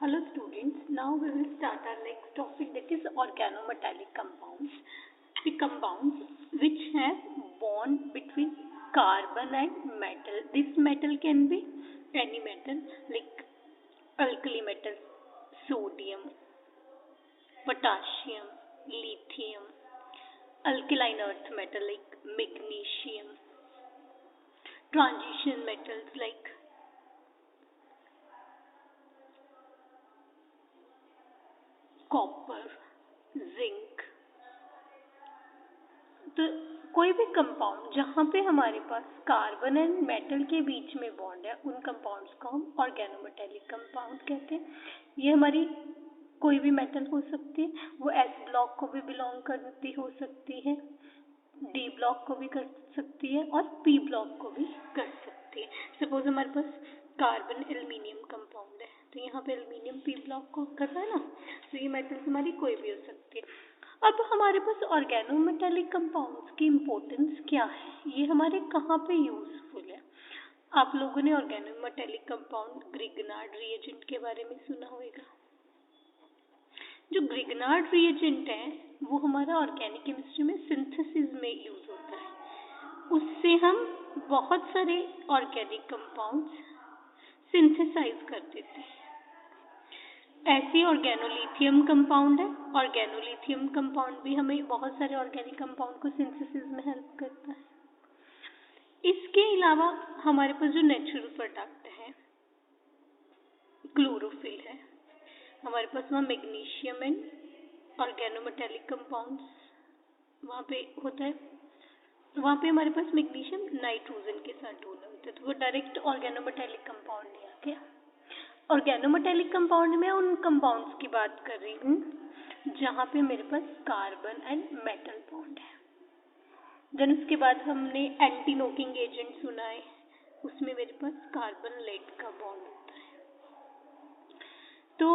Hello students, now we will start our next topic, that is organometallic compounds. The compounds which have bond between carbon and metal. This metal can be any metal like alkali metal, sodium, potassium, lithium, alkaline earth metal like magnesium, transition metals like copper, zinc. तो कोई भी compound जहाँ पे हमारे पास carbon and metal के बीच में bond है, उन कंपाउंड्स को हम ऑर्गेनोमेटेलिक कंपाउंड कहते हैं। ये हमारी कोई भी मेटल हो सकती है, वो एस ब्लॉक को भी बिलोंग करती हो सकती है, डी ब्लॉक को भी कर सकती है और पी ब्लॉक को भी कर सकती है। सपोज हमारे पास कार्बन एल्यूमिनियम कंपाउंड है, तो यहाँ पे एल्यूमिनियम पी ब्लॉक को कर रहा है ना, तो ये मेटल्स हमारी कोई भी हो सकती है। अब हमारे पास ऑर्गेनोमेटेलिक कंपाउंड्स की इम्पोर्टेंस क्या है, ये हमारे कहाँ पे यूजफुल है। आप लोगों ने ऑर्गेनोमेटेलिक कंपाउंड ग्रिग्नार्ड रिएजेंट के बारे में सुना होगा। जो ग्रिग्नार्ड रिएजेंट है वो हमारा ऑर्गेनिक केमिस्ट्री में सिंथेसिस में यूज होता है। उससे हम बहुत सारे ऑर्गेनिक कंपाउंड्स सिंथेसाइज कर देते हैं। ऐसे ऑर्गेनोलिथियम कंपाउंड है। ऑर्गेनोलिथियम कंपाउंड भी हमें बहुत सारे ऑर्गेनिक कंपाउंड को सिंथेसिस में हेल्प करता है। इसके अलावा हमारे पास जो नेचुरल प्रोडक्ट है, क्लोरोफिल है। हमारे पास वहाँ मैग्नीशियम एंड ऑर्गेनोमेटेलिक कंपाउंड्स वहाँ पे होता है। वहाँ पे हमारे पास मैग्नीशियम नाइट्रोजन के साथ डोनर होता है, तो वो डायरेक्ट ऑर्गेनोमेटेलिक कंपाउंड नहीं आ गया। ऑर्गेनोमेटेलिक कंपाउंड में उन कंपाउंड्स की बात कर रही हूँ जहाँ पे मेरे पास कार्बन एंड मेटल बॉन्ड है। देन उसके बाद हमने एंटी नोकिंग एजेंट सुना है, उसमें मेरे पास कार्बन लेड का बॉन्ड होता है। तो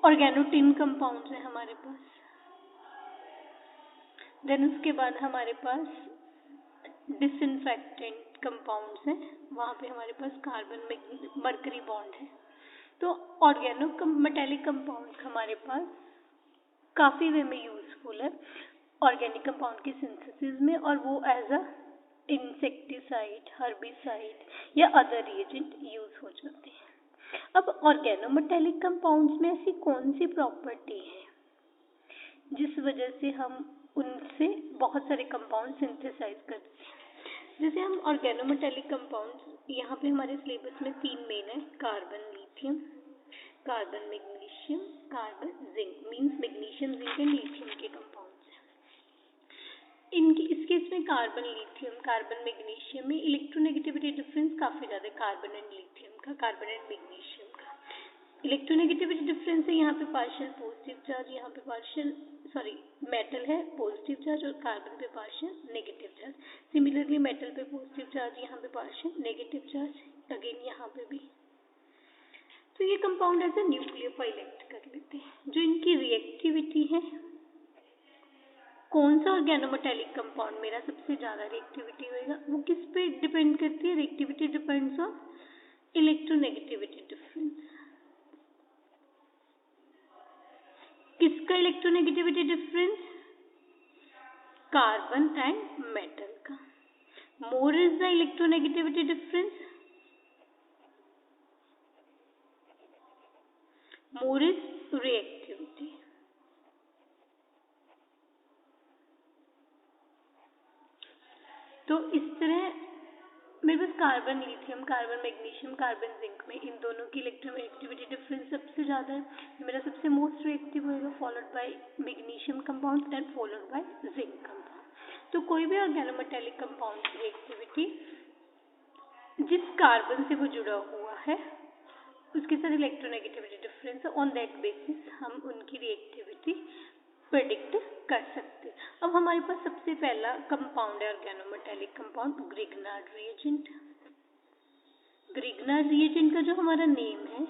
ऑर्गेनोटिन कंपाउंड्स है हमारे पास। देन उसके बाद हमारे पास डिसइंफेक्टेंट कंपाउंड्स हैं, वहाँ पे हमारे पास कार्बन मर्करी बॉन्ड है। तो ऑर्गेनोमेटेलिक कंपाउंड्स हमारे पास काफ़ी वे में यूजफुल है ऑर्गेनिक कंपाउंड की सिंथेसिस में, और वो एज अ इंसेक्टिसाइड, हर्बिसाइड या अदर रिएजेंट यूज हो जाते हैं। अब ऑर्गेनोमेटेलिक कंपाउंड्स में ऐसी कौन सी प्रॉपर्टी है जिस वजह से हम उनसे बहुत सारे कंपाउंड सिंथेसाइज करते हैं। जैसे हम ऑर्गेनोमेटेलिक कंपाउंड्स, यहाँ पे हमारे सिलेबस में 3 मेन है, carbon lithium, carbon magnesium, carbon zinc. Means magnesium, zinc and lithium के कंपाउंड्स हैं। इनकी इस केस में कार्बन लिथियम, कार्बन मैग्नीशियम में इलेक्ट्रोनेगेटिविटी डिफरेंस काफ़ी ज़्यादा है कार्बन एंड लिथियम का, कार्बन एंड मैग्नीशियम का। इलेक्ट्रोनेगेटिविटी डिफरेंस है, यहाँ पे पार्शियल पॉजिटिव चार्ज, यहाँ पे पार्शियल मेटल है पॉजिटिव चार्ज और कार्बन पे partial negative charge. Similarly metal पे पॉजिटिव चार्ज, यहाँ पे पार्शियल नेगेटिव चार्ज, अगेन यहाँ पे भी। तो ये compound as a nucleophile act कर लेते हैं। जो इनकी रिएक्टिविटी है, कौन सा ऑर्गेनोमेटेलिक कंपाउंड मेरा सबसे ज़्यादा रिएक्टिविटी होगा, वो किस पे डिपेंड करती है। Reactivity depends on electronegativity difference. किसका electronegativity difference? Carbon and metal का। More is the electronegativity difference, more is reactivity. तो इस तरह मेरे पास carbon lithium, carbon magnesium, carbon zinc में इन दोनों की इलेक्ट्रोनेगेटिविटी डिफरेंस सबसे ज़्यादा है। मेरा सबसे मोस्ट रिएक्टिव होगा, followed by magnesium compound and followed by zinc compound. तो कोई भी ऑर्गेनोमेटेलिक कंपाउंड की रिएक्टिविटी जिस कार्बन से वो जुड़ा हुआ है उसके साथ इलेक्ट्रोनेगेटिविटी डिफरेंस है, ऑन दैट बेसिस हम उनकी रिएक्टिविटी प्रेडिक्ट कर सकते हैं। अब हमारे पास सबसे पहला कंपाउंड है organometallic compound, Grignard reagent. Grignard reagent का जो हमारा नेम है,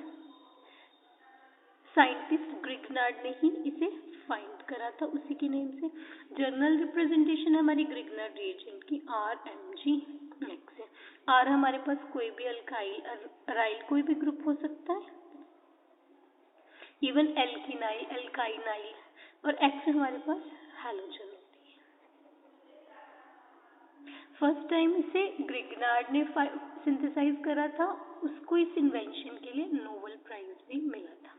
साइंटिस्ट ग्रिग्नार्ड ने ही इसे फाइंड करा था, उसी के नेम से। जर्नल रिप्रेजेंटेशन है हमारी ग्रिग्नार्ड रिएजेंट की RMgX है। R हमारे पास कोई भी अल्काइल, अराइल कोई भी ग्रुप हो सकता है। इवन एल्किनाइल, एल्काइनाइल, और एक्स हमारे पास हैलोजन होती है। फर्स्ट टाइम इसे ग्रिग्नार्ड ने सिंथेसाइज करा था, उसको इस इन्वेंशन के लिए नोबेल प्राइज भी मिला था।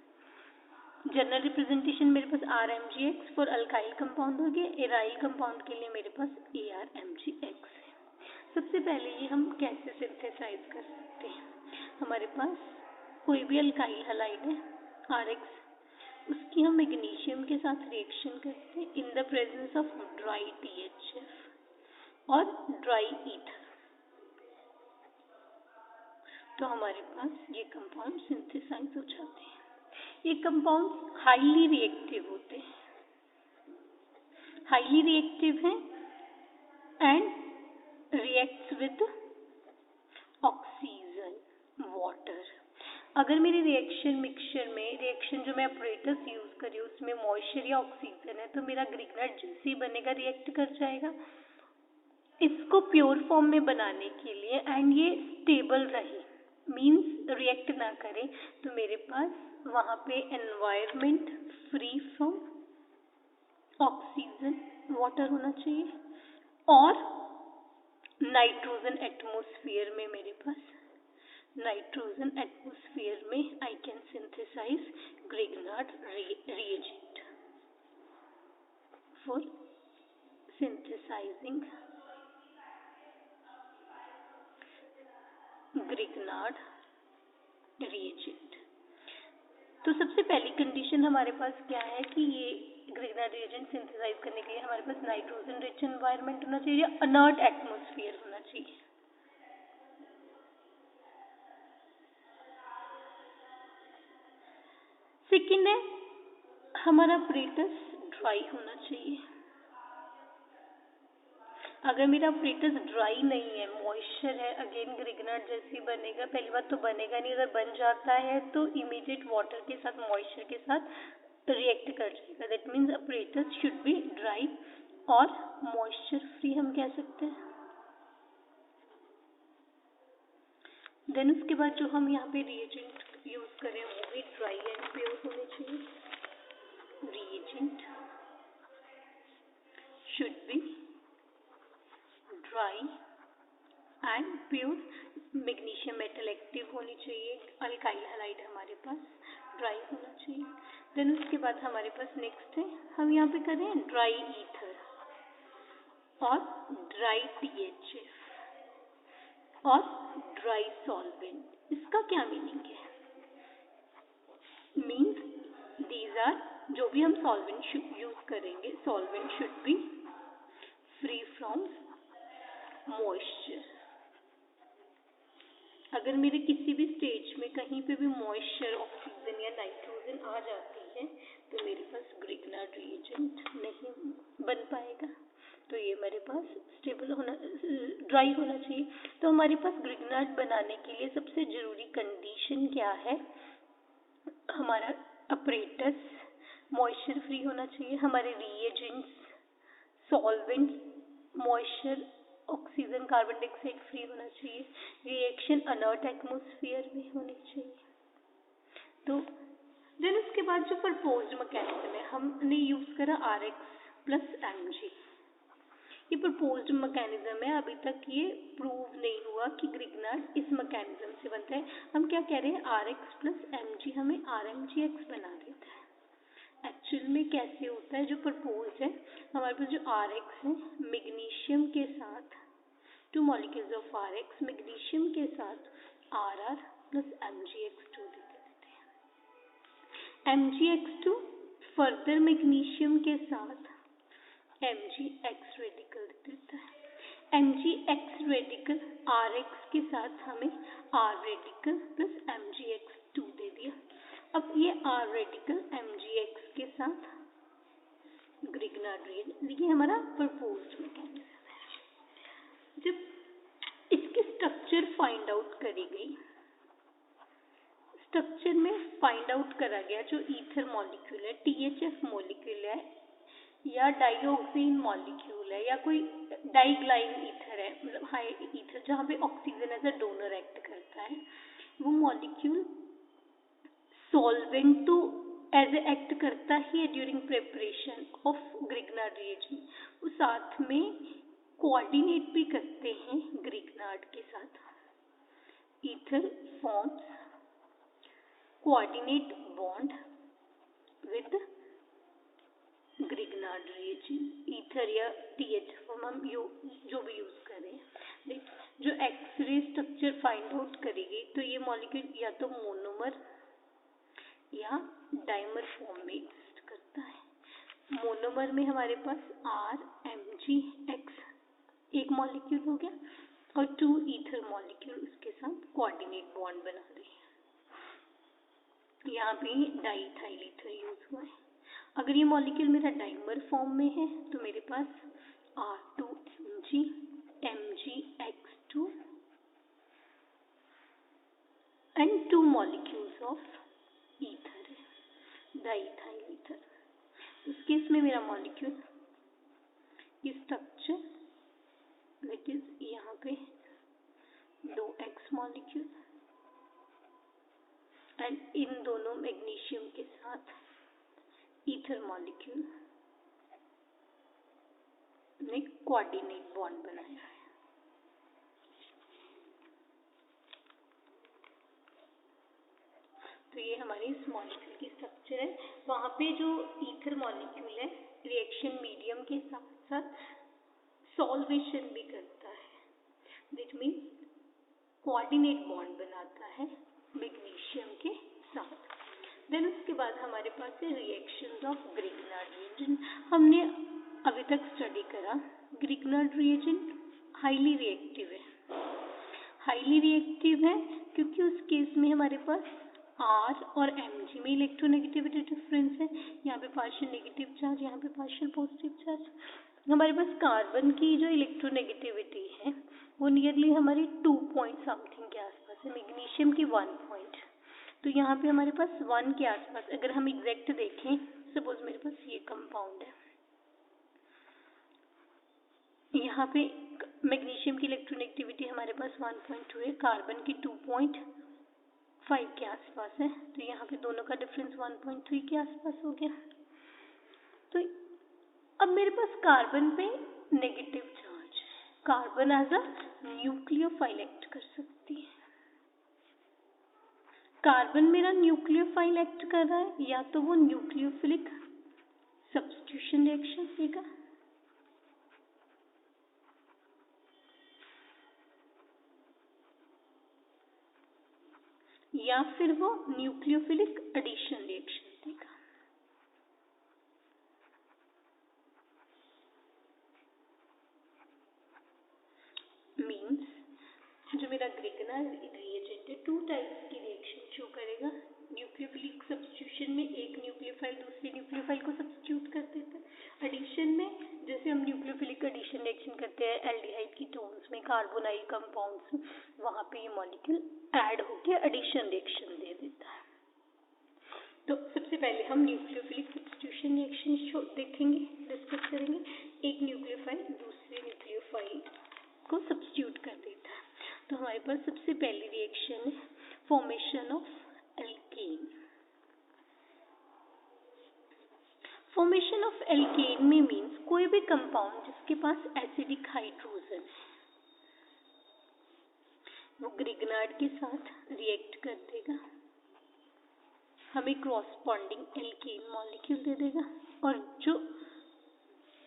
जनरल रिप्रेजेंटेशन मेरे पास RMgX फॉर अल्काइल कंपाउंड हो गया, एराइल कंपाउंड के लिए मेरे पास ARMgX है। सबसे पहले ये हम कैसे सिंथेसाइज कर सकते हैं, हमारे पास कोई भी अल्काइल हैलाइड है RX, उसकी हम मैग्नीशियम के साथ रिएक्शन करते हैं in the presence of dry THF और ड्राई ईथर, तो हमारे पास ये कंपाउंड सिंथेसाइज हो जाते हैं। ये कंपाउंड हाईली रिएक्टिव होते हैं, हाईली रिएक्टिव हैं and reacts with oxygen, water. अगर मेरे रिएक्शन मिक्सचर में, रिएक्शन जो मैं अपरेटस यूज कर रही हूँ उसमें मॉइस्चर या ऑक्सीजन है, तो मेरा ग्रिग्नार्ड जैसे ही बनेगा रिएक्ट कर जाएगा। इसको प्योर फॉर्म में बनाने के लिए एंड ये स्टेबल रहे, मीन्स रिएक्ट ना करे, तो मेरे पास वहाँ पे environment free from oxygen, water होना चाहिए, और नाइट्रोजन एटमॉस्फेयर में, मेरे पास नाइट्रोजन एटमॉस्फेयर में I can synthesise Grignard reagent for synthesizing Grignard reagent। तो सबसे पहली कंडीशन हमारे पास क्या है कि ये ग्रिग्नार्ड reagent सिंथेसाइज करने के लिए हमारे पास नाइट्रोजन रिच एनवायरनमेंट होना चाहिए, अनर्ट एटमॉस्फेयर होना चाहिए। सेकेंड है हमारा अपरेटस ड्राई होना चाहिए। अगर मेरा अपरेटस ड्राई नहीं है, मॉइस्चर है, अगेन ग्रिग्नार्ड जैसे बनेगा, पहली बात तो बनेगा नहीं, अगर बन जाता है तो इमीडिएट वाटर के साथ, मॉइस्चर के साथ रिएक्ट कर जाएगा। That means apparatus should be dry और मॉइस्चर फ्री हम कह सकते हैं। देन उसके बाद जो हम यहाँ पे रिएजेंट यूज करें वो भी ड्राई एंड प्योर होने चाहिए। Reagent should be dry and pure, magnesium metal active होनी चाहिए, अल्काइल हैलाइड हमारे पास ड्राई होना चाहिए। देन उसके बाद हमारे पास नेक्स्ट है, हम यहाँ पे करें ड्राई ईथर और ड्राई THF और ड्राई सॉल्वेंट। इसका क्या मीनिंग है? मीन्स दीज आर, जो भी हम सॉल्वेंट यूज करेंगे, solvent should be free from moisture. अगर मेरे किसी भी स्टेज में कहीं पे भी मॉइस्चर, ऑक्सीजन या नाइट्रोजन आ जाती है तो मेरे पास ग्रिग्नार्ड रिएजेंट नहीं बन पाएगा। तो ये मेरे पास स्टेबल होना, ड्राई होना चाहिए। तो हमारे पास ग्रिग्नार्ड बनाने के लिए सबसे जरूरी कंडीशन क्या है? हमारा अपरेटस मॉइस्चर फ्री होना चाहिए, हमारे reagents, solvents, moisture, oxygen, carbon dioxide free होना चाहिए, रिएक्शन अनर्ट एटमॉस्फेयर में होनी चाहिए। तो देन उसके बाद जो प्रपोज्ड मैकेनिज्म है, हमने यूज करा RX प्लस Mg। ये प्रपोज्ड मैकेनिज्म है, अभी तक ये प्रूव नहीं हुआ कि ग्रिग्नार्ड इस मैकेनिज्म से बनता है। हम क्या कह रहे हैं, RX प्लस Mg हमें RMgX बना देता है। एक्चुअल में कैसे होता है, जो प्रपोज है, हमारे पास जो RX है, मैग्नीशियम के साथ 2 मॉलिक्यूल्स ऑफ RX मैग्नीशियम के साथ RR प्लस MgX2 दे देते हैं। MgX2 फर्दर मैग्नीशियम के साथ MgX रेडिकल दे देता है। MgX रेडिकल RX के साथ हमें R रेडिकल प्लस MgX2 दे दिया। अब ये R रेडिकल MgX के साथ ग्रिग्नार्ड रिएजेंट, ये हमारा प्रपोज्ड मैकेनिज्म है। जब इसकी स्ट्रक्चर फाइंड आउट करी गई, स्ट्रक्चर में फाइंड आउट करा गया जो ईथर मॉलिक्यूल है, THF मॉलिक्यूल है या डाइऑक्सीन मॉलिक्यूल है या कोई डाइग्लाइन ईथर है, मतलब हाई ईथर जहाँ पे oxygen as a donor act करता है, वो मॉलिक्यूल सॉल्वेंट तो एज ए एक्ट करता ही है during preparation of Grignard reagent, वो साथ में कोऑर्डिनेट भी करते हैं ग्रिग्नार्ड के साथ। Ether forms coordinate bond with Grignard reagent. Ether या TH फॉर्म हम जो भी यूज करें, जो एक्सरे स्ट्रक्चर फाइंड आउट करेगी तो ये मॉलिक्यूल या तो मोनोमर या डाइमर फॉर्म में एग्जिस्ट करता है। मोनोमर में हमारे पास RMgX एक मॉलिक्यूल हो गया और 2 ईथर मॉलिक्यूल उसके साथ कोऑर्डिनेट बॉन्ड बना रहे हैं। यहाँ पे डाईथाइल ईथर यूज हुआ है। अगर ये मॉलिक्यूल मेरा डाइमर फॉर्म में है तो मेरे पास R2Mg MgX2 and 2 molecules of ether है, डाईथाइल ईथर। इस केस में मेरा मॉलिक्यूल ये स्ट्रक्चर दैट इज यहाँ पे 2X मॉलिक्यूल एंड इन दोनों मैग्नीशियम के साथ ईथर मॉलिक्यूल ने कोऑर्डिनेट बॉन्ड बनाया है। तो ये हमारी इस मॉलिक्यूल की स्ट्रक्चर है। वहाँ पे जो ईथर मॉलिक्यूल है रिएक्शन मीडियम के साथ साथ सॉल्वेशन भी करता है, दैट मीन्स कोऑर्डिनेट बॉन्ड बनाता है मैग्नीशियम के साथ। देन उसके बाद हमारे पास है रिएक्शंस ऑफ ग्रिग्नार्ड रिएजेंट। हमने अभी तक स्टडी करा ग्रिग्नार्ड रिएजेंट हाईली रिएक्टिव है। हाईली रिएक्टिव है क्योंकि उस केस में हमारे पास R और Mg में इलेक्ट्रोनेगेटिविटी डिफरेंस है। यहाँ पे पार्शियल नेगेटिव चार्ज, यहाँ पे पार्शियल पॉजिटिव चार्ज। हमारे पास कार्बन की जो इलेक्ट्रोनेगेटिविटी है वो नियरली हमारी 2 पॉइंट समथिंग के आसपास है, मैग्नीशियम की 1 पॉइंट। तो यहाँ पे हमारे पास 1 के आसपास, अगर हम एग्जैक्ट देखें, सपोज मेरे पास ये कंपाउंड है, यहाँ पे मैग्नीशियम की इलेक्ट्रोनेगेटिविटी हमारे पास 1.2 है, कार्बन की 2.5 के आसपास है, तो यहाँ पे दोनों का डिफरेंस 1.3 के आसपास हो गया। तो अब मेरे पास कार्बन पे नेगेटिव चार्ज है, carbon as a nucleophile act कर सकती है। कार्बन मेरा न्यूक्लियोफाइल एक्ट कर रहा है, या तो वो न्यूक्लियोफिलिक सब्स्टिट्यूशन रिएक्शन देगा, या फिर वो न्यूक्लियोफिलिक एडिशन रिएक्शन देगा। मीन्स जो मेरा ग्रिग्नार्ड रिएजेंट है 2 टाइप्स की रिएक्शन शो करेगा। न्यूक्लियोफिलिक सब्स्टिट्यूशन में एक न्यूक्लियोफाइल दूसरे न्यूक्लियोफाइल को सब्स्टिट्यूट कर देता है। एडिशन में जैसे हम न्यूक्लियोफिलिक एडिशन रिएक्शन करते हैं एल्डिहाइड कीटोन्स में, कार्बोनाइल कंपाउंड्स, वहाँ पे ये मॉलिक्यूल ऐड होकर एडिशन रिएक्शन दे देता है। तो सबसे पहले हम न्यूक्लियोफिलिक सब्स्टिट्यूशन रिएक्शन देखेंगे, डिस्कस करेंगे। एक न्यूक्लियोफाइल दूसरे न्यूक्लियोफाइल को सब्स्टिट्यूट कर देता है। तो हमारे पास सबसे पहली रिएक्शन है formation of alkene. Formation of alkene में मीन्स कोई भी कंपाउंड जिसके पास एसिडिक हाइड्रोजन है वो ग्रिग्नार्ड के साथ रिएक्ट कर देगा, हमें क्रॉसबॉन्डिंग एल्केन मॉलिक्यूल दे देगा, और जो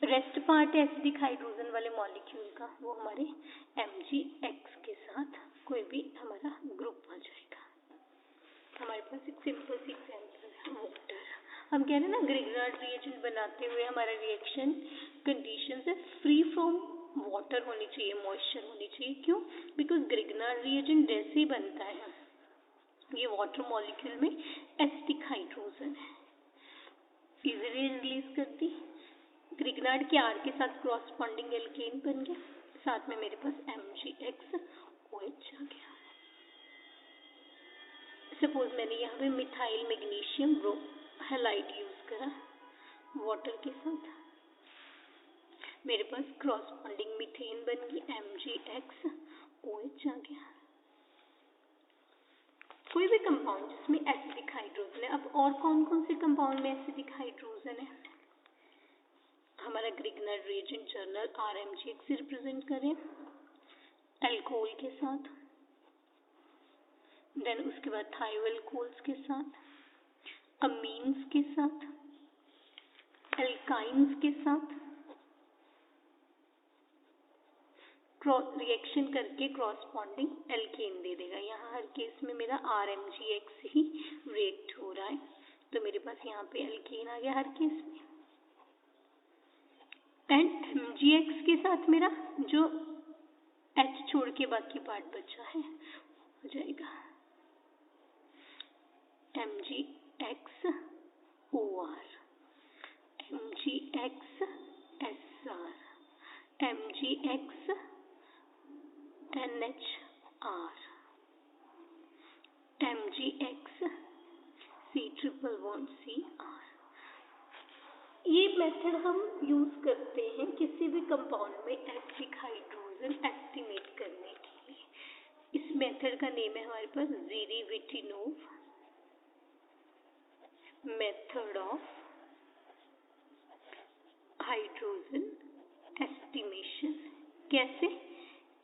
रेस्ट पार्ट है एसिडिक हाइड्रोजन वाले मॉलिक्यूल का वो हमारे MgX के साथ कोई भी हमारा ग्रुप आ जाएगा। हमारे पास एक सिंपल सी एग्जांपल है वाटर। हम कह रहे हैं ना ग्रिग्नार्ड रिएजेंट बनाते हुए हमारा रिएक्शन कंडीशन है फ्री फ्रॉम वाटर होनी चाहिए, मॉइस्चर होनी चाहिए। क्यों? बिकॉज ग्रिग्नार्ड रिएजेंट जैसे ही बनता है ये वाटर मॉलिक्यूल में एसिडिक हाइड्रोजन है, इजीली रिलीज करती। ग्रिग्नार्ड के R के साथ क्रॉसबॉन्डिंग एल्केन बन गया, साथ में मेरे पास MgX OH आ गया। सपोज मैंने यहाँ पे मिथाइल मैग्नीशियम हैलाइड यूज करा वाटर के साथ, मेरे पास क्रॉसबॉन्डिंग मीथेन बन गई, MgX OH आ गया। कोई भी कंपाउंड जिसमें एसिडिक हाइड्रोजन है। अब और कौन कौन से कंपाउंड में एसिडिक हाइड्रोजन है? हमारा ग्रिग्नर रिएजेंट जर्नल RMGX से रिप्रेजेंट करें एल्कोहल के साथ, देन उसके बाद थायोएल्कोहल्स के साथ, अमीन्स के साथ, एल्काइंस के साथ रिएक्शन करके क्रॉसबॉन्डिंग एल्केन दे देगा। यहाँ हर केस में मेरा RMGX ही रिएक्ट हो रहा है, तो मेरे पास यहाँ पे एल्केन आ गया हर केस में। एंड MgX के साथ मेरा जो H छोड़ के बाकी पार्ट बचा है हो जाएगा MgX OR, MgX SR, MgX NHR, MgX C∼CR। ये मेथड हम यूज करते हैं किसी भी कंपाउंड में एसिडिक हाइड्रोजन एस्टिमेट करने के लिए। इस मेथड का नेम है हमारे पास ज़ेरेवेटिनोव मेथड ऑफ हाइड्रोजन एस्टिमेशन। कैसे?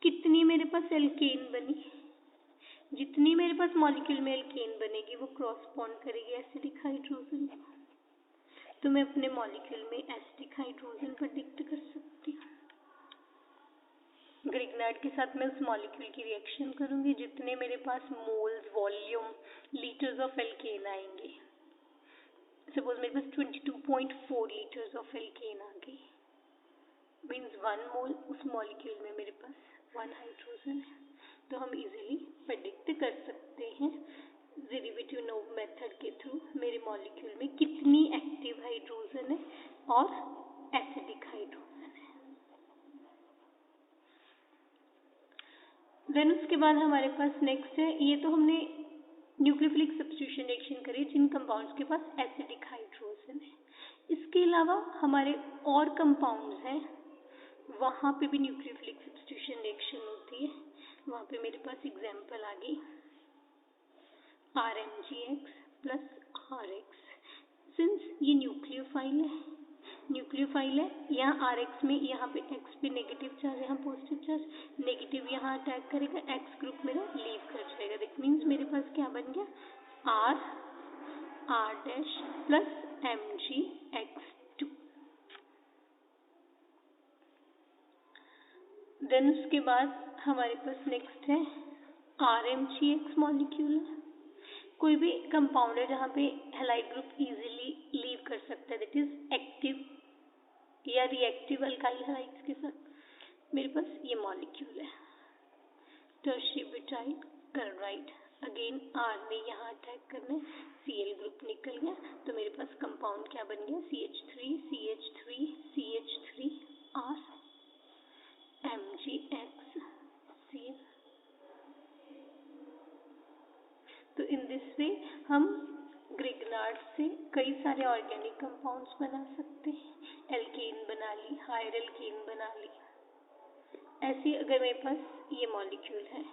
कितनी मेरे पास एल्केन बनी, जितनी मेरे पास मॉलिक्यूल में एल्केन बनेगी वो क्रॉस बॉन्ड करेगी एसिडिक हाइड्रोजन, तो मैं अपने मॉलिक्यूल में एसिडिक हाइड्रोजन प्रेडिक्ट कर सकती हूँ। ग्रिग्नार्ड के साथ मैं उस मॉलिक्यूल की रिएक्शन करूंगी, जितने मेरे पास moles, volume, litres of alkene आएंगे। सपोज मेरे पास 22.4 लीटर्स ऑफ एल्केन आ गई, मीन्स 1 मोल उस मॉलिक्यूल में मेरे पास 1 हाइड्रोजन है, तो हम इजीली प्रेडिक्ट कर सकते हैं ज़ेरेवेटिनोव मेथड के थ्रू मेरे मॉलिक्यूल में कितनी एक्टिव हाइड्रोजन है और एसिडिक हाइड्रोजन है। देन उसके बाद हमारे पास नेक्स्ट है, ये तो हमने न्यूक्लियोफिलिक सब्स्टिट्यूशन रिएक्शन करी जिन कंपाउंड्स के पास एसिडिक हाइड्रोजन है। इसके अलावा हमारे और कंपाउंड्स हैं, वहाँ पे भी न्यूक्लियोफिलिक सब्स्टिट्यूशन रिएक्शन होती है। वहाँ पे मेरे पास एग्जाम्पल आ गई RMGX प्लस RX। सिंस ये न्यूक्लियोफाइल है, यहाँ RX में यहाँ पे X पे नेगेटिव चार्ज, यहाँ पॉजिटिव चार्ज, नेगेटिव यहाँ अटैक करेगा, X ग्रुप मेरा लीव कर जाएगा। दैट मीन्स मेरे पास क्या बन गया R dash plus MgX2। Then उसके बाद हमारे पास नेक्स्ट है RMGX मॉलिक्यूल है। कोई भी कंपाउंड है जहाँ पे हैलाइड ग्रुप इजीली लीव कर सकता है, दैट इज एक्टिव या रिएक्टिव अल्काइल हैलाइड्स के साथ। मेरे पास ये मॉलिक्यूल है tertiary butyl chloride. Again R ने यहाँ अटैक करना है, Cl ग्रुप निकल गया, तो मेरे पास कंपाउंड क्या बन गया CH3 R MgX Cl। तो इन दिस वे हम ग्रिग्नार्ड से कई सारे ऑर्गेनिक कंपाउंड्स बना सकते हैं। एल्केन बना ली, हायर एल्केन बना ली। ऐसे अगर मेरे पास ये मॉलिक्यूल है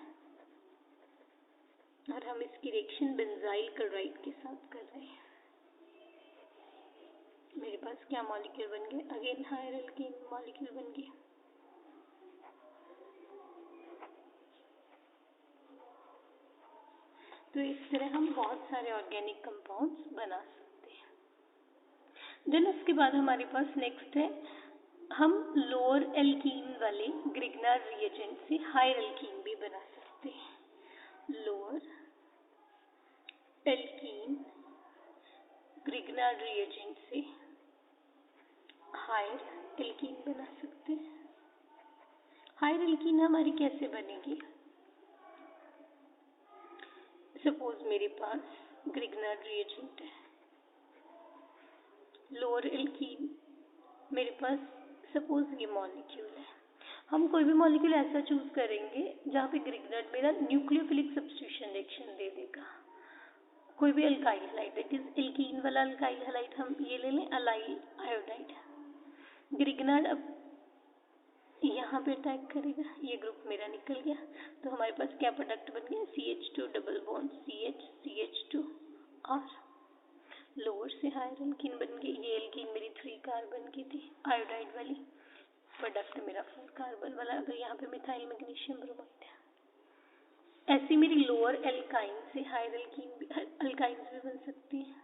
और हम इसकी रिएक्शन बेंजाइल क्लोराइड के साथ कर रहे हैं, मेरे पास क्या मॉलिक्यूल बन गए? अगेन हायर एल्केन मॉलिक्यूल बन गया। तो इस तरह हम बहुत सारे ऑर्गेनिक कंपाउंड्स बना सकते हैं। देन उसके बाद हमारे पास नेक्स्ट है, हम लोअर एल्कीन वाले ग्रिग्नार्ड रिएजेंट से हायर एल्कीन भी बना सकते हैं। लोअर एल्कीन ग्रिग्नार्ड रिएजेंट से हायर एल्कीन बना सकते हैं। हायर एल्कीन हमारी कैसे बनेगी? सपोज मेरे पास ग्रिग्नार्ड रिएजेंट है, लोअर एल्कीन मेरे पास सपोज ये मॉलिक्यूल है। हम कोई भी मॉलिक्यूल ऐसा चूज करेंगे जहाँ पे ग्रिग्नार्ड मेरा न्यूक्लियोफिलिक सब्स्टिट्यूशन रिएक्शन दे देगा। कोई भी alkyl halide, it is alkene वाला अल्काइल हैलाइड हम ये ले लें, अलाइल आयोडाइड। ग्रिग्नार्ड अब यहाँ पे अटैक करेगा, ये ग्रुप मेरा निकल गया। तो हमारे पास क्या प्रोडक्ट बन गया, CH2 double bond CH R। Lower से हायर एल्कीन बन गई। ये एल्कीन मेरी 3 कार्बन की थी आयोडाइड वाली, प्रोडक्ट मेरा 4 कार्बन वाला। अगर यहाँ पे मिथाइल मैग्नीशियम ब्रोमाइड है। ऐसी मेरी लोअर एल्काइन से हायर अल्काइंस भी बन सकती है।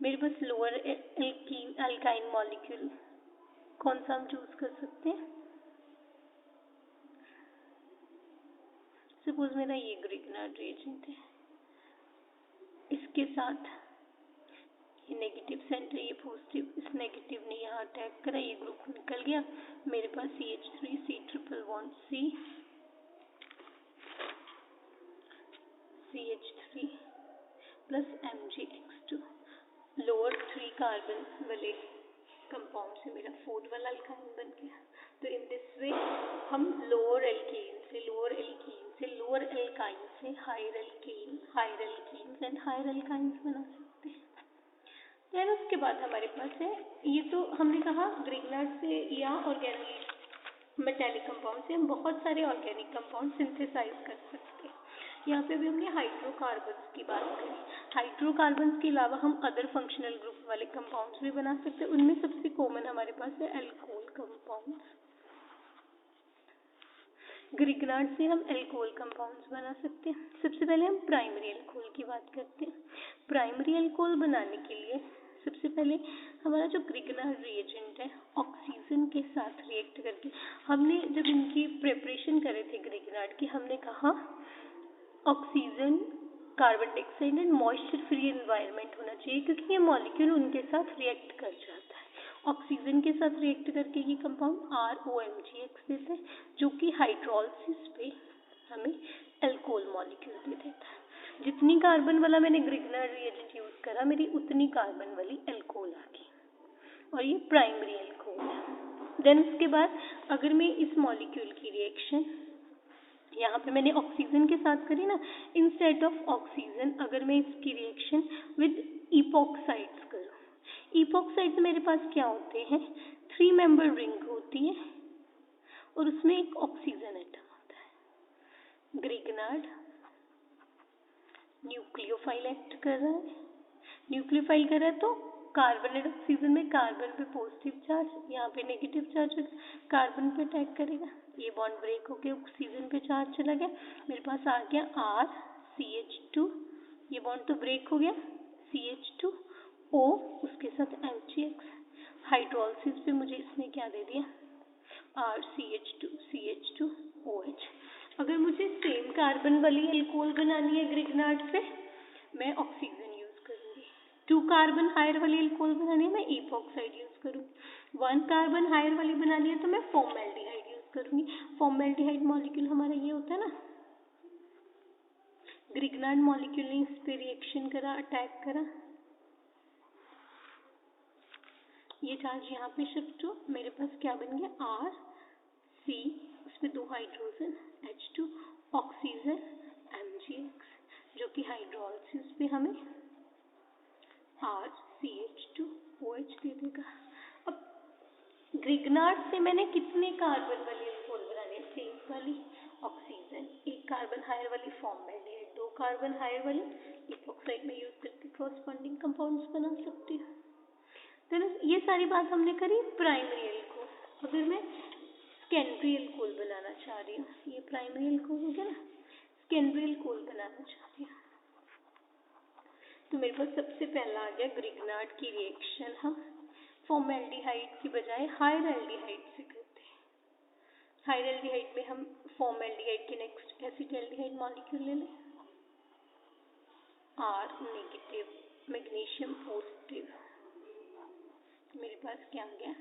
मेरे पास लोअर अल्काइन मॉलिक्यूल कौन सा हम चूज कर सकते हैं। सपोज मेरा ये ग्रिग्नार्ड रिएजेंट है, इसके साथ ये नेगेटिव सेंटर, ये पॉजिटिव, इस नेगेटिव ने यहाँ अटैक करा, ये ग्रुप निकल गया। मेरे पास CH3 C triple bond C CH3 plus MgX2 lower 3 carbon वाले कंपाउंड से मेरा 4 वाला अल्काइन बन गया। तो इन दिस वे हम लोअर एल्काइन से higher alkenes and higher alkynes बना सकते हैं। देन उसके बाद हमारे पास है, ये तो हमने कहा ग्रिग्नार्ड से या ऑर्गेनिक मेटेलिक कंपाउंड से हम बहुत सारे ऑर्गेनिक कंपाउंड सिंथेसाइज कर सकते हैं। यहाँ पे भी हमने हाइड्रोकार्बन्स की बात करी। हाइड्रोकार्बन्स के अलावा हम अदर फंक्शनल ग्रुप वाले कंपाउंड्स भी बना सकते हैं। उनमें सबसे कॉमन हमारे पास है एल्कोहल कंपाउंड्स। ग्रिग्नार्ड से हम एल्कोहल कंपाउंड्स बना सकते हैं। सबसे पहले हम प्राइमरी एल्कोहल की बात करते हैं। प्राइमरी एल्कोहल बनाने के लिए सबसे पहले हमारा जो ग्रिग्नार्ड रिएजेंट है, ऑक्सीजन के साथ रिएक्ट करके, हमने जब इनकी प्रिपरेशन करे थे ग्रिग्नार्ड की, हमने कहा oxygen, carbon dioxide and moisture free environment होना चाहिए, क्योंकि ये मॉलिक्यूल उनके साथ रिएक्ट कर जाता है। ऑक्सीजन के साथ रिएक्ट करके ये कंपाउंड ROMgX देता है, जो कि हाइड्रोलिसिस पे हमें एल्कोहल मॉलिक्यूल दे देता है। जितनी कार्बन वाला मैंने ग्रिग्नार्ड रिएजेंट यूज करा, मेरी उतनी कार्बन वाली एल्कोहल आ गई, और ये प्राइमरी एल्कोहल है। देन उसके बाद अगर मैं इस मॉलिक्यूल की रिएक्शन यहाँ पे मैंने ऑक्सीजन के साथ करी ना, इंस्टेड ऑफ ऑक्सीजन अगर मैं इसकी रिएक्शन विद इपॉक्साइड्स करूँ, इपॉक्साइड्स मेरे पास क्या होते हैं, 3 मेंबर रिंग होती है और उसमें एक ऑक्सीजन एटम होता है। ग्रिग्नार्ड न्यूक्लियोफाइल एक्ट कर रहा है, न्यूक्लियोफाइल कर रहा है, तो कार्बन एंड ऑक्सीजन में कार्बन पे पॉजिटिव चार्ज, यहाँ पे नेगेटिव चार्ज कार्बन पे अटैक करेगा, ये बॉन्ड ब्रेक होके ऑक्सीजन पे चार्ज चला गया, मेरे पास आ गया RCH2, ये बॉन्ड तो ब्रेक हो गया, CH2O, उसके साथ MgX, हाइड्रोलिसिस पे मुझे इसने क्या दे दिया, RCH2CH2OH। अगर मुझे सेम कार्बन वाली एल्कोहल बनानी है ग्रिग्नार्ड से, मैं ऑक्सीजन यूज करूंगी। 2 कार्बन हायर वाली एल्कोहल बनानी है, मैं इपॉक्साइड यूज करूंगी। 1 कार्बन हायर वाली बनानी है तो मैं फॉर्मेल्डिहाइड यूज करूंगी। फॉर्मेल्डिहाइड मॉलिक्यूल हमारा ये होता है ना, ग्रिग्नार्ड मॉलिक्यूल ने इस पे रिएक्शन करा, अटैक करा, ये चार्ज यहाँ पे शिफ्ट हो, मेरे पास क्या बन गया, RC, उसमें 2 हाइड्रोजन, H2, ऑक्सीजन, MgX, जो कि हाइड्रोलिसिस पे हमें RCH2OH दे देगा। अब ग्रिग्नार्ड से मैंने कितने कार्बन वाली एल्कोहल बनाने, सेम वाली ऑक्सीजन, 1 कार्बन हायर वाली फॉर्मेल्डिहाइड, 2 कार्बन हायर वाली इपॉक्साइड में यूज करके कॉरस्पॉन्डिंग कंपाउंड्स बना सकती हूँ। तो ये सारी बात हमने करी प्राइमरी एल्कोहल। अगर मैं सेकेंडरी एल्कोहल बनाना चाह रही हूँ, ये प्राइमरी एल्कोहल हो गया ना, सेकेंडरी एल्कोहल बनाना चाहती हूँ, तो मेरे पास सबसे पहला आ गया ग्रिग्नार्ड की रिएक्शन, हम फॉर्मेल्डिहाइड की बजाय हायर एल्डिहाइड से करते हैं। हायर एल्डिहाइड में हम फॉर्मेल्डिहाइड के नेक्स्ट एसिटाल्डिहाइड मॉलिक्यूल ले लें, R नेगेटिव, मैग्नीशियम पॉजिटिव, मेरे पास क्या आ गया,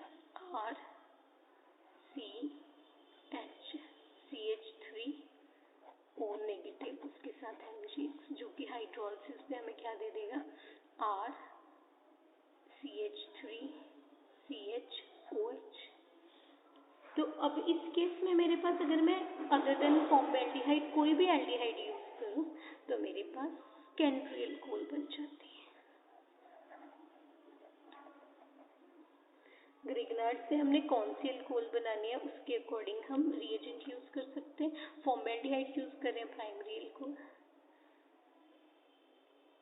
RCH3O नेगेटिव, उसके साथ MgX, जो कि हाइड्रोलिसिस पे हमें क्या दे देगा, RCH3CHOH। तो अब इस केस में मेरे पास, अगर मैं अदर देन फॉर्मेल्डिहाइड कोई भी एल्डिहाइड यूज करूं, तो मेरे पास सेकेंडरी अल्कोहल बन जाती है। ग्रिग्नार्ड से हमने कौन सी अल्कोहल बनानी है उसके अकॉर्डिंग हम रिएजेंट यूज कर सकते हैं। फॉर्मेल्डिहाइड यूज करें प्राइमरी अल्कोहल,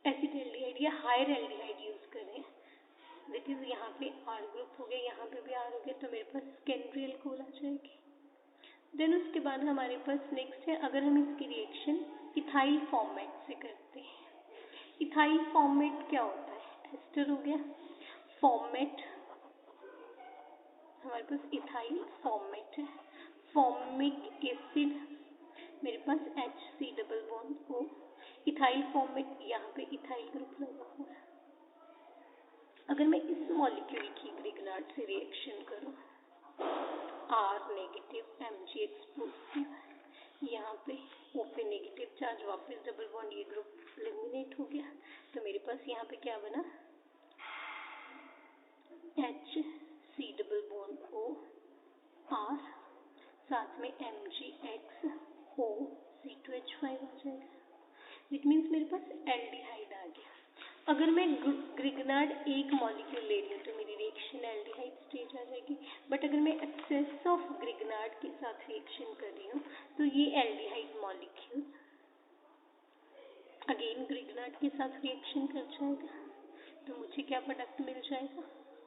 एसिटाल्डिहाइड या हायर एल्डिहाइड यूज करें, दैट इज यहाँ पे आर ग्रुप हो गया, यहाँ पे भी आर हो गया, तो मेरे पास सेकेंडरी अल्कोहल आ जाएगी। देन उसके बाद हमारे पास नेक्स्ट है, अगर हम इसकी रिएक्शन इथाइल फॉर्मेट से करते हैं। इथाइल फॉर्मेट क्या होता है? एस्टर हो गया, फॉर्मेट हमारे पास इथाइल फॉर्मेट है, फॉर्मिक एसिड मेरे पास HC double bond O, ethyl format, यहाँ पे इथाइल ग्रुप लगा हुआ है। अगर मैं इस मॉलिक्यूल की ग्रिग्नार्ड से रिएक्शन करूं, R नेगेटिव MgX पॉजिटिव, यहाँ पे O पे नेगेटिव चार्ज, वापस डबल बॉन्ड, ये ग्रुप एलिमिनेट हो गया, तो मेरे पास यहाँ पे क्या बना? HC double bond O R, साथ में MgX O C2H5 आ जाएगा। इट मीन्स मेरे पास एल्डिहाइड आ गया। अगर मैं ग्रिग्नार्ड एक मॉलिक्यूल ले रही हूँ तो मेरी रिएक्शन एल्डिहाइड स्टेज आ जाएगी, बट अगर मैं एक्सेस ऑफ ग्रिग्नार्ड के साथ रिएक्शन कर रही हूँ तो ये एल्डिहाइड मॉलिक्यूल अगेन ग्रिग्नार्ड के साथ रिएक्शन कर जाएगा, तो मुझे क्या प्रोडक्ट मिल जाएगा?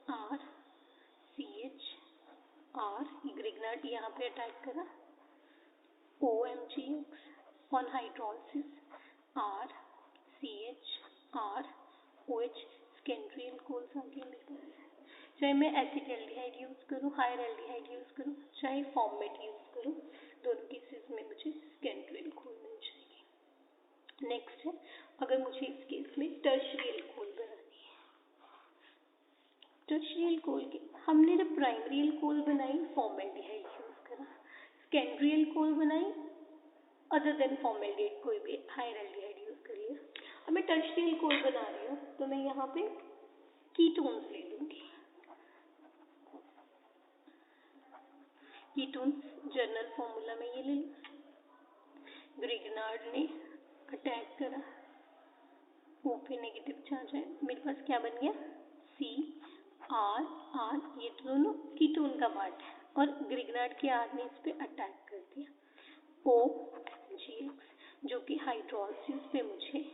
R CH R, ग्रिग्नार्ड यहाँ पे अटैक करा, OMgX on hydrolysis, R CH R OH, secondary alcohols आ गए मेरे पास। चाहे मैं एसिटाल्डिहाइड यूज करूँ, हायर एल्डिहाइड यूज करूँ, चाहे फॉर्मेट यूज करूँ, दोनों केसेस में मुझे सेकेंडरी अल्कोहल मिल जाएगी। नेक्स्ट है, अगर मुझे इस केस में टर्शियरी अल्कोहल बनानी है। टर्शियरी अल्कोहल की हमने जब प्राइमरी अल्कोहल बनाई फॉर्मेल्डिहाइड यूज करा, सेकेंडरी अल्कोहल बनाई अदर देन फॉर्मेल्डिहाइड कोई भी हायर एल्डिहाइड यूज करिए। अब मैं टर्शियरी अल्कोहल बना रही हूँ तो मैं यहाँ पे कीटोन्स ले लूंगी। कीटोन्स जर्नल फॉर्मूला में ये ले लूँ, ग्रिग्नार्ड ने अटैक करा, O पे नेगेटिव चार्ज है, मेरे पास क्या बन गया? C R R, ये दोनों कीटोन का पार्ट है और ग्रिग्नार्ड के R ने इस पे अटैक कर दिया। OGX जो कि हाइड्रोलिसिस पे मुझे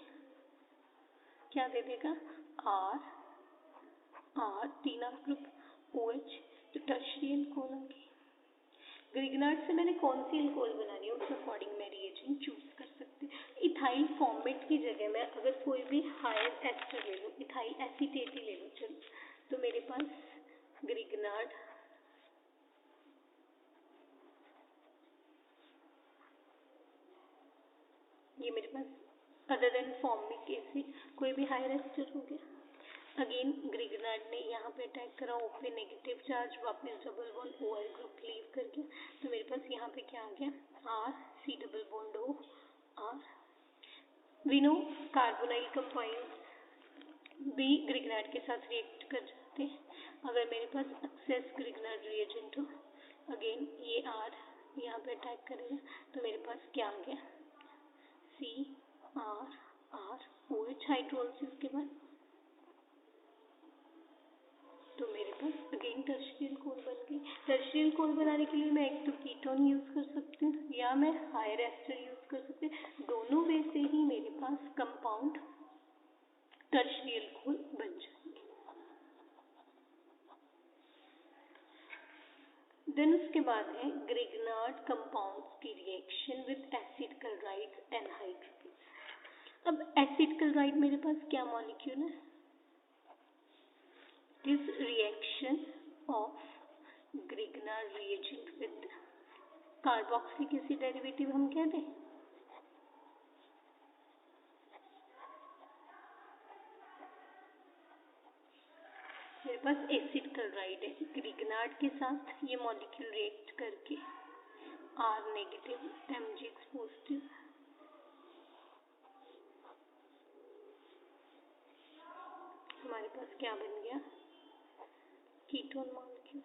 क्या दे देगा? R R, तीन R ग्रुप OH, तो टर्शियरी अल्कोहल आ गई। ग्रिग्नार्ड से मैंने कौन सी अल्कोहल बनानी है उस अकॉर्डिंग मैं रिएजेंट चूज कर सकती हूँ। इथाइल फॉर्मेट की जगह मैं अगर कोई भी हायर एस्टर ले लूँ, इथाइल एसीटेट ही ले लूँ चलो, तो मेरे पास ग्रिग्नार्ड ये मेरे पास अदर देन फॉर्मिक एसिड कोई भी हायर एस्टर हो गया। अगेन ग्रिग्नार्ड ने यहाँ पे अटैक करा, O पे नेगेटिव चार्ज, वापस double bond OR group leave करके, तो मेरे पास यहाँ पे क्या आ गया? R C double bond O R। We know carbonyl compound भी ग्रिग्नार्ड के साथ रिएक्ट कर जाते हैं। अगर मेरे पास एक्सेस ग्रिग्नार्ड रिएजेंट हो, अगेन ये R यहाँ पे अटैक करेगा, तो मेरे पास क्या आ गया? C R R OH hydrolysis के बाद, तो मेरे पास अगेन टर्शियरी अल्कोहल बन गई। टर्शियरी अल्कोहल बनाने के लिए मैं एक तो कीटोन यूज कर सकती हूँ या मैं हायर एस्टर यूज कर सकती हूँ, दोनों वे से ही मेरे पास कंपाउंड टर्शियरी अल्कोहल बन जाएंगे। देन उसके बाद है ग्रिग्नार्ड कंपाउंड्स की रिएक्शन विद एसिड क्लोराइड एनहाइड्रोस। अब एसिड क्लोराइड मेरे पास क्या मॉलिक्यूल है? This reaction of Grignard reagent with carboxylic acid derivative हम क्या दें? मेरे पास एसिड क्लोराइड है, ग्रिग्नार्ड के साथ ये मॉलिक्यूल रिएक्ट करके R नेगेटिव MgX पॉजिटिव, हमारे पास क्या बन गया? Ketone molecule.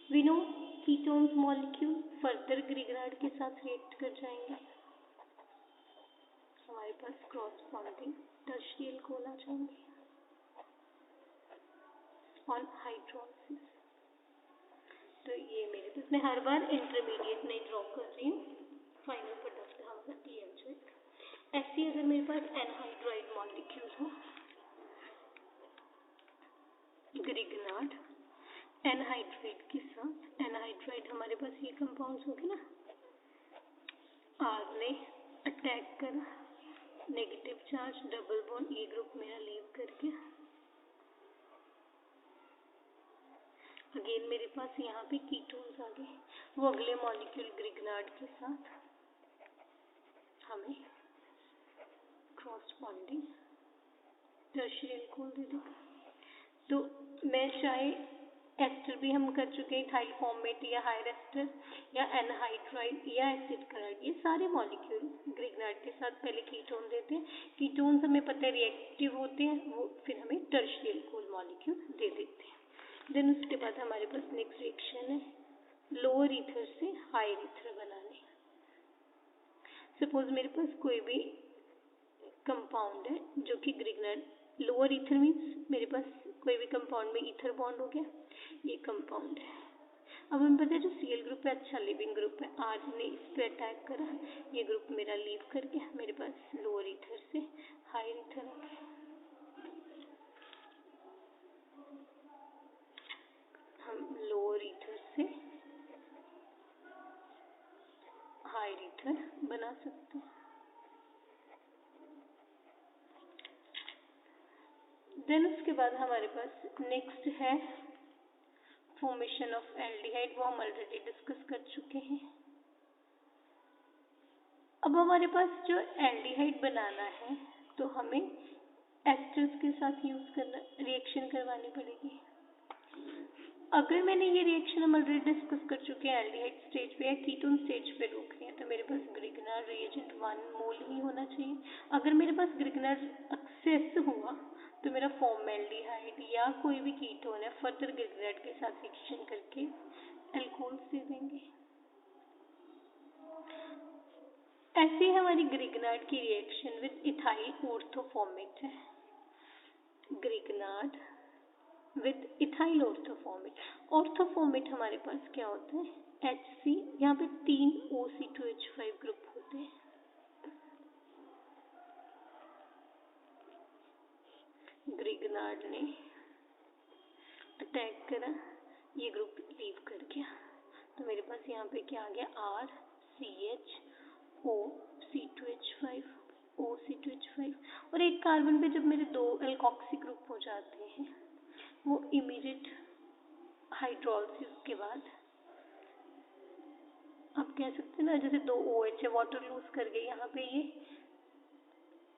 We know ketones molecule further Grignard के साथ रिएक्ट कर जाएंगे, हमारे पास क्रॉस बॉन्डिंग टर्शियरी अल्कोहल आ जाएंगे ऑन हाइड्रोलिसिस। तो ये मेरे पास, मैं हर बार इंटरमीडिएट नहीं ड्रॉ कर रही हूँ, फाइनल प्रोडक्ट हमारा TMZ। ऐसी अगर मेरे पास एनहाइड्राइड मॉलिक्यूल हो, ग्रिगनार्ड एनहाइड्राइड के साथ, एनहाइड्राइड हमारे पास ये कंपाउंड्स होंगे ना, आर ने अटैक करा, नेगेटिव चार्ज, डबल बॉन्ड, ये ग्रुप मेरा लीव करके, अगेन मेरे पास यहाँ पे कीटोन्स आ गए, वो अगले मॉलिक्यूल ग्रिगनार्ड के साथ हमें क्रॉस बॉन्डिंग टर्शियरी अल्कोहल दे देगा। तो मैं चाहे एस्टर भी हम कर चुके हैं, इथाइल फॉर्मेट या हायर एस्टर या एनहाइड्राइड या एसिड कराइड, ये सारे मॉलिक्यूल ग्रिगनार्ड के साथ पहले कीटोन देते हैं, कीटोन्स हमें पता है रिएक्टिव होते हैं, वो फिर हमें टर्शियरी अल्कोहल मॉलिक्यूल दे देते हैं। देन उसके बाद हमारे पास नेक्स्ट रिएक्शन है लोअर ईथर से हायर ईथर बनाने। सपोज मेरे पास कोई भी कंपाउंड है जो कि ग्रिगनार्ड, लोअर ईथर मीन्स मेरे पास कोई भी कंपाउंड में ईथर बॉन्ड हो गया, ये कंपाउंड है। अब हमें पता है जो Cl ग्रुप है अच्छा लिविंग ग्रुप है, आज ने इस पे अटैक करा, ये ग्रुप मेरा लीव कर गया, मेरे पास लोअर ईथर से हायर ईथर आ गया। हम लोअर ईथर से हायर ईथर बना सकते हैं। देन उसके बाद हमारे पास नेक्स्ट है फॉर्मेशन ऑफ एल्डिहाइड, वो हम ऑलरेडी डिस्कस कर चुके हैं। अब हमारे पास जो एल्डिहाइड बनाना है तो हमें एस्टर्स के साथ यूज करना, रिएक्शन करवानी पड़ेगी। अगर मैंने ये रिएक्शन हम ऑलरेडी डिस्कस कर चुके हैं, एल्डिहाइड स्टेज पे या कीटोन स्टेज पे रोक रहे हैं, तो मेरे पास ग्रिगनार्ड रिएजेंट 1 मोल ही होना चाहिए। अगर मेरे पास ग्रिगनार्ड एक्सेस हुआ तो मेरा फॉर्मेल्डिहाइड या कोई भी कीटोन है फर्दर ग्रिगनार्ड के साथ रिएक्शन करके अल्कोहल दे देंगे। ऐसी हमारी ग्रिगनार्ड की रिएक्शन विद इथाइल ऑर्थोफॉर्मेट है, ग्रिगनार्ड विद इथाइल ऑर्थोफॉर्मेट। ऑर्थोफॉर्मेट हमारे पास क्या होता है, HC, यहाँ पे 3 OC2H5 ग्रुप होते हैं। ग्रिगनार्ड ने अटैक करा, ये ग्रुप लीव कर गया, तो मेरे पास यहाँ पे क्या आ गया, RCHOC2H5 OC2H5, और एक कार्बन पे जब मेरे 2 एल्कोक्सी ग्रुप हो जाते हैं, वो इमीडिएट हाइड्रोलिसिस के बाद आप कह सकते हैं ना, जैसे 2 OH है, वाटर लूज कर गए, यहाँ पे ये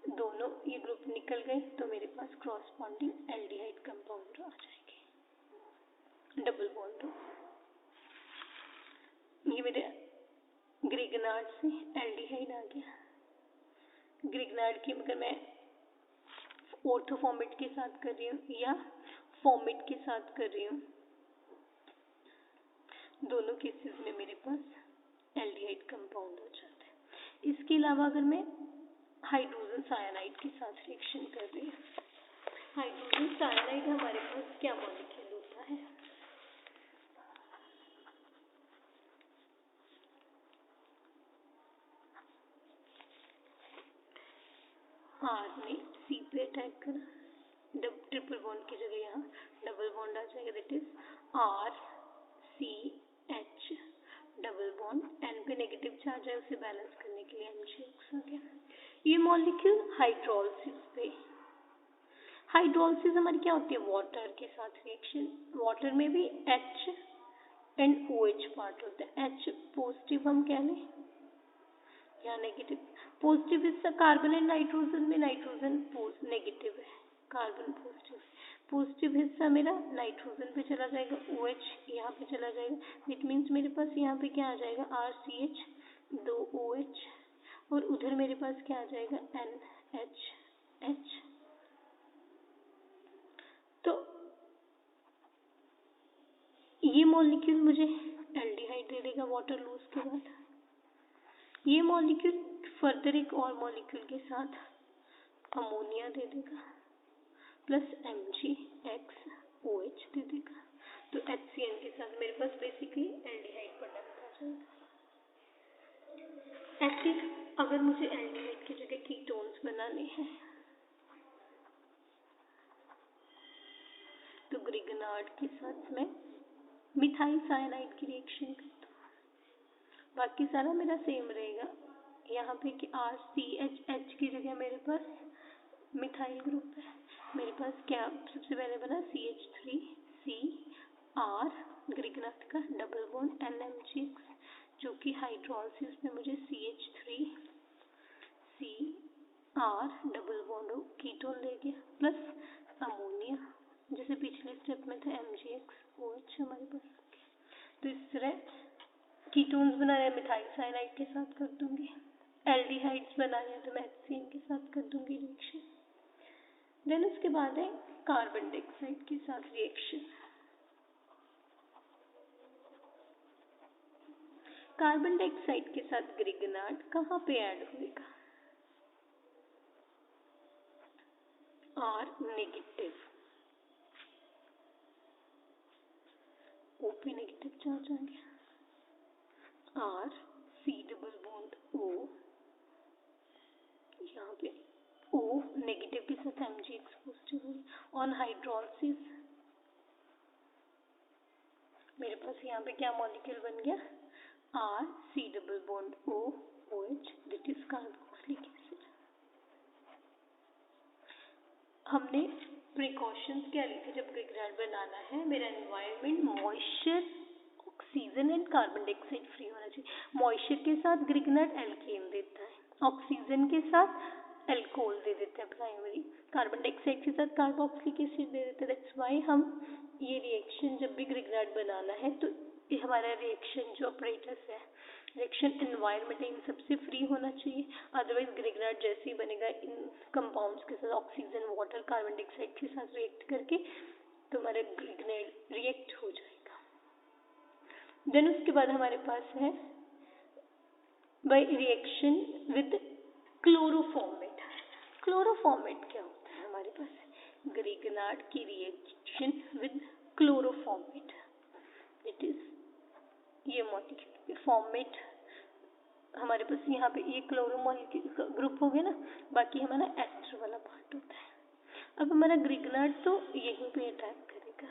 दोनों ये ग्रुप निकल गए, तो मेरे पास क्रॉस बॉन्डिंग एल्डिहाइड कंपाउंड आ जाएंगे, डबल बॉन्ड। ये मेरे ग्रिगनार्ड से एल्डिहाइड आ गया। ग्रिगनार्ड की अगर मैं ऑर्थोफॉर्मेट के साथ कर रही हूँ या फॉर्मेट के साथ कर रही हूँ, दोनों केसेस में मेरे पास एल्डिहाइड कंपाउंड हो जाता है। इसके अलावा अगर मैं हाइड्रोजन साइनाइड के साथ रिएक्शन कर रही हूँ, हाइड्रोजन साइनाइड हमारे पास क्या मॉलिक्यूल होता है, आर ने सी पे अटैक करा, ट्रिपल बॉन्ड की जगह यहाँ डबल बॉन्ड आ जाएगा, that is RCH double bond, N पे नेगेटिव चार्ज है, उसे बैलेंस करने के लिए MgX आ गया। ये मॉलिक्यूल हाइड्रोलिसिस पे, हाइड्रोलिसिस हमारी क्या होती है, वाटर के साथ रिएक्शन, वाटर में भी H एंड OH पार्ट होता है, H पॉजिटिव हम कह लें या नेगेटिव, पॉजिटिव हिस्सा कार्बन एंड नाइट्रोजन में, नाइट्रोजन नेगेटिव है, कार्बन पॉजिटिव, पॉजिटिव हिस्सा मेरा नाइट्रोजन पे चला जाएगा, OH यहाँ पे चला जाएगा, इट मीन्स मेरे पास यहाँ पे क्या आ जाएगा, RCH 2 OH, और उधर मेरे पास क्या आ जाएगा, NHH। तो ये मॉलिक्यूल मुझे एल्डिहाइड दे देगा वाटर लूज के बाद। ये मॉलिक्यूल फर्दर एक और मॉलिक्यूल के साथ अमोनिया दे देगा प्लस MgXOH दे देगा। तो HCN के साथ मेरे पास बेसिकली एल्डिहाइड प्रोडक्ट आ जाएगा। ऐसे अगर मुझे एल्डिहाइड की जगह कीटोन्स बनाने हैं तो ग्रिगनार्ड के साथ मैं मिथाइल साइनाइड की रिएक्शन करता हूँ। बाकी सारा मेरा सेम रहेगा। यहाँ पे कि RCH की जगह मेरे पास मिथाइल ग्रुप है। मेरे पास क्या सबसे पहले बना CH3CR ग्रिगनार्ड का डबल बॉन्ड NMGX जो कि हाइड्रोलिसिस में मुझे CH3CR डबल बॉन्ड कीटोन दे गया प्लस अमोनिया जैसे पिछले स्टेप में था MgXOH हमारे पास। तो इस तरह कीटोन्स बनाए मिथाइल साइनाइड के साथ कर दूंगी, एल्डिहाइड्स बनाए तो मैं HCN के साथ कर दूंगी रिएक्शन। देन उसके बाद है कार्बन डाइऑक्साइड के साथ रिएक्शन। कार्बन डाइऑक्साइड के साथ ग्रिगनार्ड कहाँ पे ऐड होएगा? R नेगेटिव, O पे नेगेटिव चार्ज आ गया। R C double bond O, यहाँ पे O नेगेटिव के साथ MgX पॉजिटिव हुई। ऑन हाइड्रोलिसिस मेरे पास यहाँ पे क्या मॉलिक्यूल बन गया? R C double bond O OH that is carboxylic acid. हमने प्रिकॉशंस क्या ली थी जब ग्रिगनार्ड बनाना है? मेरा environment moisture, oxygen and carbon dioxide free होना चाहिए। मॉइस्चर के साथ ग्रिगनार्ड एल्केन देता है, ऑक्सीजन के साथ एल्कोहल दे देते हैं प्राइमरी, कार्बन डाइऑक्साइड के साथ कार्बोक्सिलिक एसिड दे देते हैं। दैट्स व्हाई हम ये रिएक्शन जब भी ग्रिगनार्ड बनाना है तो ये हमारा रिएक्शन जो ऑपरेटर्स है, रिएक्शन एनवायरनमेंट इन सबसे फ्री होना चाहिए। अदरवाइज ग्रिगनार्ड जैसे ही बनेगा इन कंपाउंड्स के साथ ऑक्सीजन, वाटर, कार्बन डाइऑक्साइड के साथ रिएक्ट करके तो हमारा ग्रिगनार्ड रिएक्ट हो जाएगा। देन उसके बाद हमारे पास है बाय रिएक्शन विद क्लोरोफॉर्मेट। क्लोरोफॉर्मेट क्या होता है? हमारे पास ग्रिगनार्ड की रिएक्शन विद क्लोरोफॉर्मेट, इट इज ये मॉलिक्यूल फॉर्मेट हमारे पास यहाँ पे ये क्लोरो मॉलिक्यूल ग्रुप हो गया ना, बाकी हमारा एस्टर वाला पार्ट होता है। अब हमारा ग्रिगनार्ड तो यहीं पे अटैक करेगा।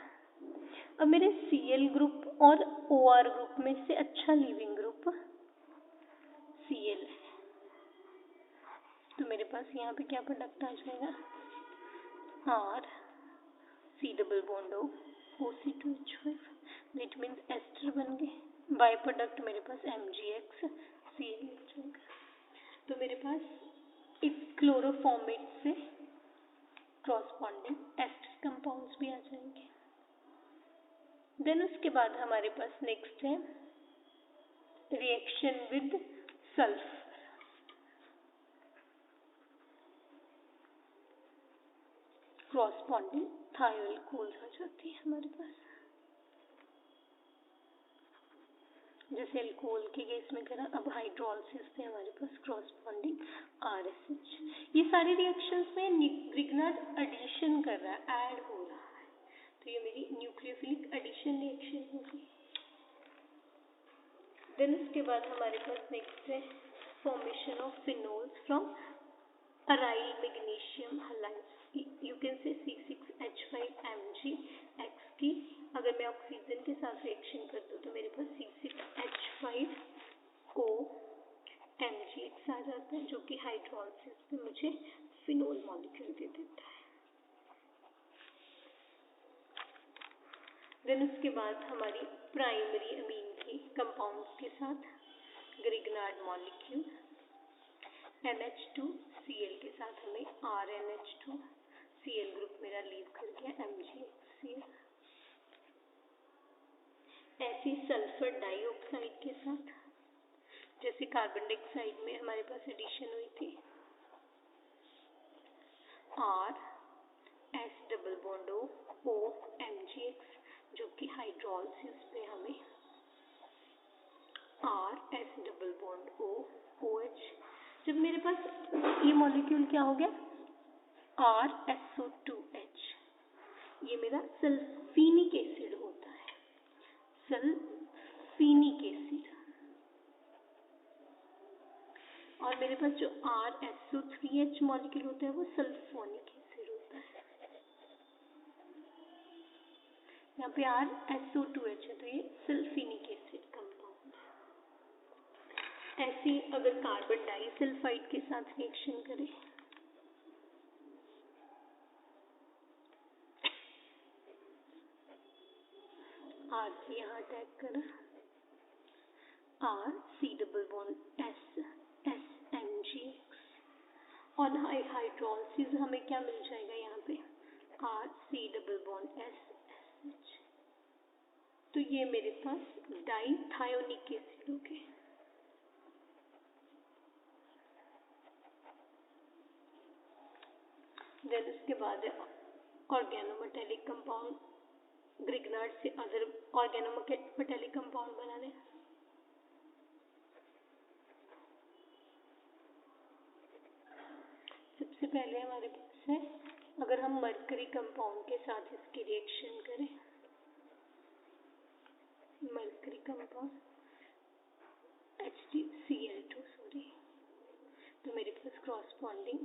अब मेरे Cl ग्रुप और OR ग्रुप में से अच्छा लीविंग ग्रुप Cl है, तो मेरे पास यहाँ पे क्या प्रोडक्ट आ जाएगा? R C double bond O OC2H5 that means ester बन गए। बाय प्रोडक्ट मेरे पास MgX Cl हो जाएगा। तो मेरे पास इस क्लोरोफॉर्मेट से क्रॉसबॉन्डिंग एस्टर कंपाउंड्स भी आ जाएंगे। देन उसके बाद हमारे पास नेक्स्ट है रिएक्शन विद सल्फर। क्रॉसबॉन्डिंग थायोल्कोल्स आ जाती है हमारे पास। जैसे अल्कोहल के केस में करा, अब हाइड्रोलिसिस से हमारे पास क्रॉसबॉन्डिंग RSH। ये सारी रिएक्शंस में ग्रिगनार्ड एडिशन कर रहा है, ऐड हो रहा है, तो ये मेरी न्यूक्लियोफिलिक एडिशन रिएक्शन होगी। देन उसके बाद हमारे पास नेक्स्ट है formation of phenols from aryl magnesium halide, you can say C6H5MgX की अगर मैं ऑक्सीजन के साथ रिएक्शन कर दूँ तो मेरे पास C6H5O MgX आ जाता है जो कि हाइड्रोलिसिस पे मुझे फिनोल मॉलिक्यूल दे देता है। देन उसके बाद हमारी प्राइमरी अमीन की कंपाउंड्स के साथ ग्रिगनार्ड मॉलिक्यूल NH2Cl के साथ हमें RNH2 Cl ग्रुप मेरा लीव कर गया MgCl। ऐसे सल्फर डाइऑक्साइड के साथ जैसे कार्बन डाइऑक्साइड में हमारे पास एडिशन हुई थी R S double bond O MgX जो कि हाइड्रोलिसिस पे हमें R S double bond O OH जब मेरे पास ये मॉलिक्यूल क्या हो गया, RSO2H, ये मेरा सल्फीनिक एसिड होता है, सल्फीनिक एसिड। और मेरे पास जो RSO3H मॉलिक्यूल होता है वो सल्फोनिक एसिड होता है। यहाँ पे RSO2H है तो ये सल्फीनिक एसिड कंपाउंड है। ऐसे अगर कार्बन डाइसल्फाइड के साथ रिएक्शन करें, R से यहाँ अटैक करा, R C double bond S SNGX, और हाइड्रोलिसिस हमें क्या मिल जाएगा यहाँ पे, R C double bond S SH। तो ये मेरे पास डाइथायोनिक एसिड हो गए। देन उसके बाद ऑर्गेनोमेटेलिक कंपाउंड, ग्रिग्नार्ड से अदर ऑर्गेनोमेटेलिक कंपाउंड बनाने। सबसे पहले हमारे पास है, अगर हम मरकरी कंपाउंड के साथ इसकी रिएक्शन करें, मरकरी कंपाउंड HgCl2 सॉरी, तो मेरे पास क्रॉसपॉन्डिंग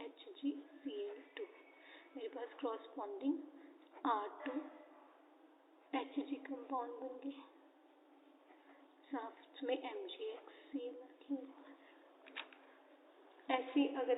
HgCl2, मेरे पास क्रॉसपॉन्डिंग R2 Hg कंपाउंड बन गए, साथ में MgXCl रखेंगे। ऐसे अगर